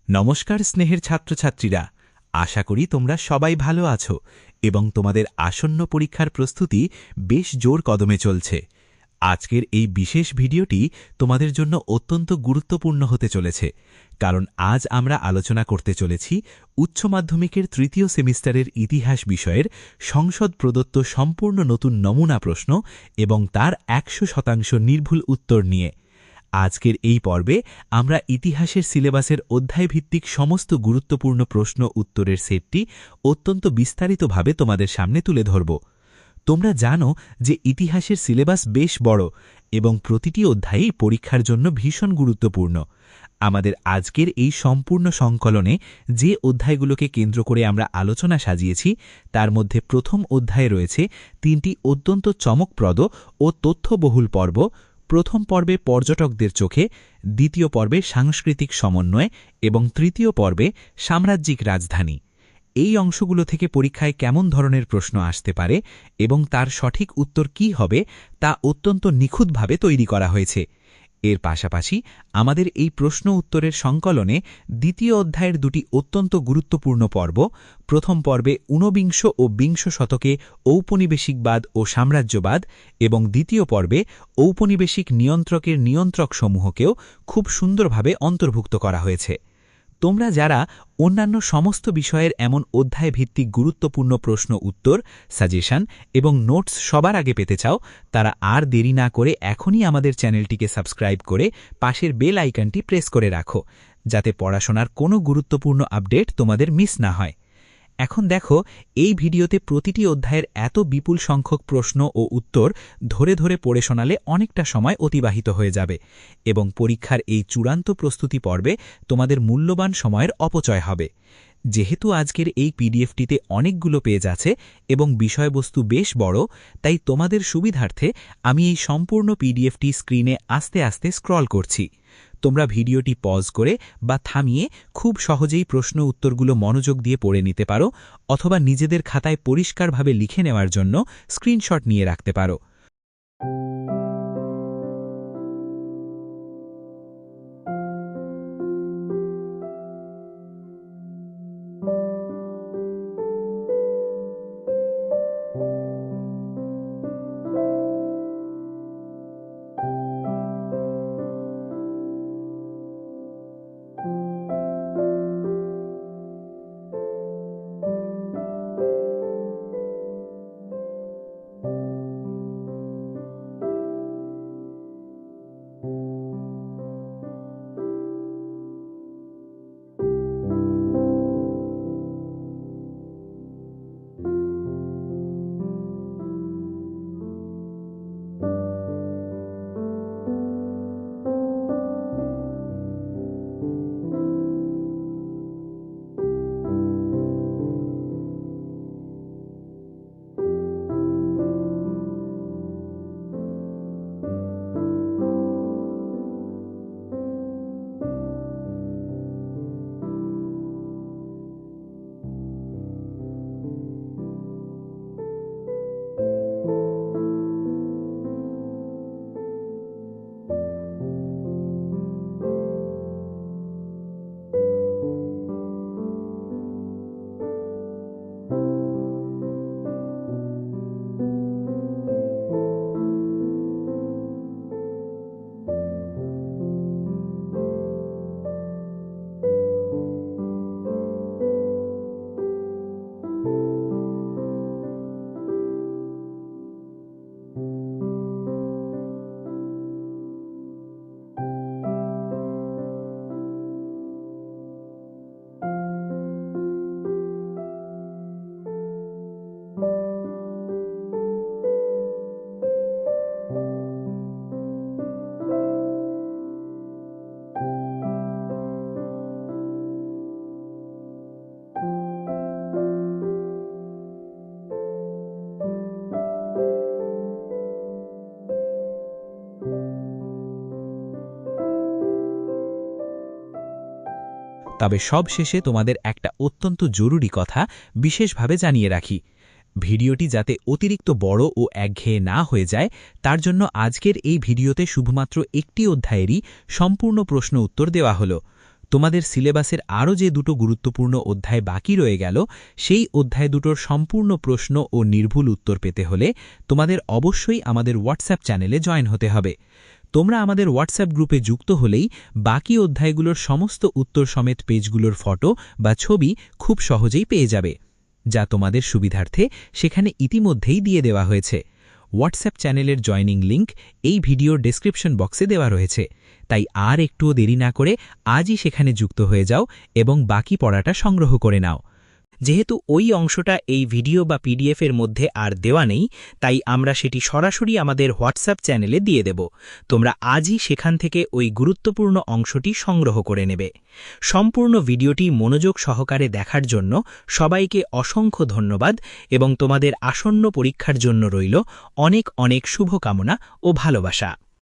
নমস্কার স্নেহের ছাত্রছাত্রীরা, আশা করি তোমরা সবাই ভালো আছো এবং তোমাদের আসন্ন পরীক্ষার প্রস্তুতি বেশ জোর কদমে চলছে। আজকের এই বিশেষ ভিডিওটি তোমাদের জন্য অত্যন্ত গুরুত্বপূর্ণ হতে চলেছে, কারণ আজ আমরা আলোচনা করতে চলেছি উচ্চ মাধ্যমিকের তৃতীয় সেমিস্টারের ইতিহাস বিষয়ের সংসদ প্রদত্ত সম্পূর্ণ নতুন নমুনা প্রশ্ন এবং তার ১০০% নির্ভুল উত্তর নিয়ে। আজকের এই পর্বে আমরা ইতিহাসের সিলেবাসের অধ্যায়ভিত্তিক সমস্ত গুরুত্বপূর্ণ প্রশ্ন উত্তরের সেটটি অত্যন্ত বিস্তারিতভাবে তোমাদের সামনে তুলে ধরব। তোমরা জানো যে ইতিহাসের সিলেবাস বেশ বড় এবং প্রতিটি অধ্যায়ই পরীক্ষার জন্য ভীষণ গুরুত্বপূর্ণ। আমাদের আজকের এই সম্পূর্ণ সংকলনে যে অধ্যায়গুলোকে কেন্দ্র করে আমরা আলোচনা সাজিয়েছি, তার মধ্যে প্রথম অধ্যায়ে রয়েছে ৩টি অত্যন্ত চমকপ্রদ ও তথ্যবহুল পর্ব। প্রথম পর্বে পর্যটকদের চোখে, দ্বিতীয় পর্বে সাংস্কৃতিক সমন্বয় এবং তৃতীয় পর্বে সাম্রাজ্যিক রাজধানী। এই অংশগুলো থেকে পরীক্ষায় কেমন ধরনের প্রশ্ন আসতে পারে এবং তার সঠিক উত্তর কী হবে তা অত্যন্ত নিখুঁতভাবে তৈরি করা হয়েছে। এর পাশাপাশি আমাদের এই প্রশ্ন উত্তরের সংকলনে দ্বিতীয় অধ্যায়ের দুটি অত্যন্ত গুরুত্বপূর্ণ পর্ব, প্রথম পর্বে ঊনবিংশ ও বিংশ শতকে ঔপনিবেশিকবাদ ও সাম্রাজ্যবাদ এবং দ্বিতীয় পর্বে ঔপনিবেশিক নিয়ন্ত্রকের নিয়ন্ত্রকসমূহকেও খুব সুন্দরভাবে অন্তর্ভুক্ত করা হয়েছে। তোমরা যারা অন্যান্য সমস্ত বিষয়ের এমন অধ্যায়ভিত্তিক গুরুত্বপূর্ণ প্রশ্ন উত্তর, সাজেশন এবং নোটস সবার আগে পেতে চাও, তারা আর দেরি না করে এখনই আমাদের চ্যানেলটিকে সাবস্ক্রাইব করে পাশের বেল আইকনটি প্রেস করে রাখো, যাতে পড়াশোনার কোনো গুরুত্বপূর্ণ আপডেট তোমাদের মিস না হয়। এখন দেখো, এই ভিডিওতে প্রতিটি অধ্যায়ের এত বিপুল সংখ্যক প্রশ্ন ও উত্তর ধরে ধরে পড়ে শোনালে অনেকটা সময় অতিবাহিত হয়ে যাবে এবং পরীক্ষার এই চূড়ান্ত প্রস্তুতি পর্বে তোমাদের মূল্যবান সময়ের অপচয় হবে। যেহেতু আজকের এই পিডিএফটিতে অনেকগুলো পেজ আছে এবং বিষয়বস্তু বেশ বড়, তাই তোমাদের সুবিধার্থে আমি এই সম্পূর্ণ পিডিএফটি স্ক্রিনে আস্তে আস্তে স্ক্রল করছি। তোমরা ভিডিওটি পজ করে বা থামিয়ে খুব সহজেই প্রশ্ন উত্তরগুলো মনোযোগ দিয়ে পড়ে নিতে পারো, অথবা নিজেদের খাতায় পরিষ্কারভাবে লিখে নেওয়ার জন্য স্ক্রিনশট নিয়ে রাখতে পারো। তবে সব শেষে তোমাদের একটা অত্যন্ত জরুরি কথা বিশেষভাবে জানিয়ে রাখি। ভিডিওটি যাতে অতিরিক্ত বড় ও একঘেয়ে না হয়ে যায়, তার জন্য আজকের এই ভিডিওতে শুধুমাত্র একটি অধ্যায়েরই সম্পূর্ণ প্রশ্ন উত্তর দেওয়া হলো। তোমাদের সিলেবাসের আরও যে দুটো গুরুত্বপূর্ণ অধ্যায় বাকি রয়ে গেল সেই অধ্যায় দুটোর সম্পূর্ণ প্রশ্ন ও নির্ভুল উত্তর পেতে হলে তোমাদের অবশ্যই আমাদের হোয়াটসঅ্যাপ চ্যানেলে জয়েন হতে হবে। তোমরা আমাদের হোয়াটসঅ্যাপ গ্রুপে যুক্ত হলেই বাকি অধ্যায়গুলোর সমস্ত উত্তর সমেত পেজগুলোর ফটো বা ছবি খুব সহজেই পেয়ে যাবে, যা তোমাদের সুবিধার্থে সেখানে ইতিমধ্যেই দিয়ে দেওয়া হয়েছে। হোয়াটসঅ্যাপ চ্যানেলের জয়নিং লিংক এই ভিডিওর ডেসক্রিপশন বক্সে দেওয়া রয়েছে, তাই আর একটুও দেরি না করে আজই সেখানে যুক্ত হয়ে যাও এবং বাকি পড়াটা সংগ্রহ করে নাও। যেহেতু ওই অংশটা এই ভিডিও বা পিডিএফের মধ্যে আর দেওয়া নেই, তাই আমরা সেটি সরাসরি আমাদের হোয়াটসঅ্যাপ চ্যানেলে দিয়ে দেব। তোমরা আজই সেখান থেকে ওই গুরুত্বপূর্ণ অংশটি সংগ্রহ করে নেবে। সম্পূর্ণ ভিডিওটি মনোযোগ সহকারে দেখার জন্য সবাইকে অসংখ্য ধন্যবাদ এবং তোমাদের আসন্ন পরীক্ষার জন্য রইল অনেক অনেক শুভকামনা ও ভালোবাসা।